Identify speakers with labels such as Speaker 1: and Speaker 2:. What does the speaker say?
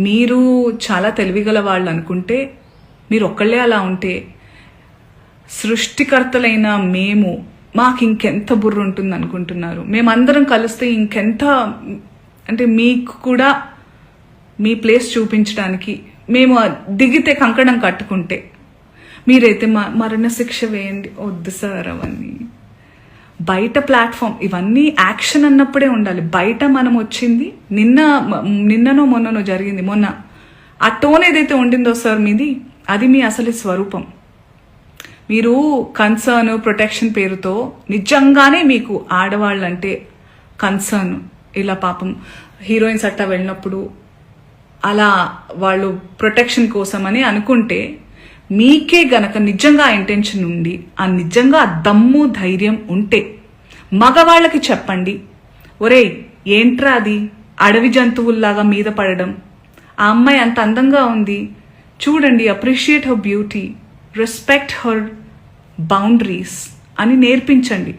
Speaker 1: మీరు చాలా తెలివిగల వాళ్ళు అనుకుంటే, మీరు ఒక్కళ్ళే అలా ఉంటే, సృష్టికర్తలైన మేము మాకు ఇంకెంత బుర్ర ఉంటుంది అనుకుంటున్నారు? మేమందరం కలిస్తే ఇంకెంత, అంటే మీకు కూడా మీ ప్లేస్ చూపించడానికి మేము దిగితే కంకణం కట్టుకుంటే, మీరైతే మరణశిక్ష వేయండి. వద్దు సార్ అవన్నీ. బయట ప్లాట్ఫామ్ ఇవన్నీ యాక్షన్ అన్నప్పుడే ఉండాలి. బయట మనం వచ్చింది నిన్ననో మొన్ననో జరిగింది. మొన్న ఆ టోన్ ఏదైతే ఉండిందో సార్ మీది, అది మీ అసలు స్వరూపం. మీరు కన్సర్న్ ప్రొటెక్షన్ పేరుతో నిజంగానే మీకు ఆడవాళ్ళంటే కన్సర్న్, ఇలా పాపం హీరోయిన్స్ అట్టా వెళ్ళినప్పుడు అలా వాళ్ళు ప్రొటెక్షన్ కోసం అని అనుకుంటే, మీకే గనక నిజంగా ఇంటెన్షన్ ఉండి ఆ నిజంగా దమ్ము ధైర్యం ఉంటే మగవాళ్ళకి చెప్పండి, ఒరేయ్ ఏంట్రా అది అడవి జంతువుల్లాగా మీద పడడం, ఆ అమ్మాయి అంత అందంగా ఉంది చూడండి, appreciate her beauty, respect her boundaries అని నేర్పించండి.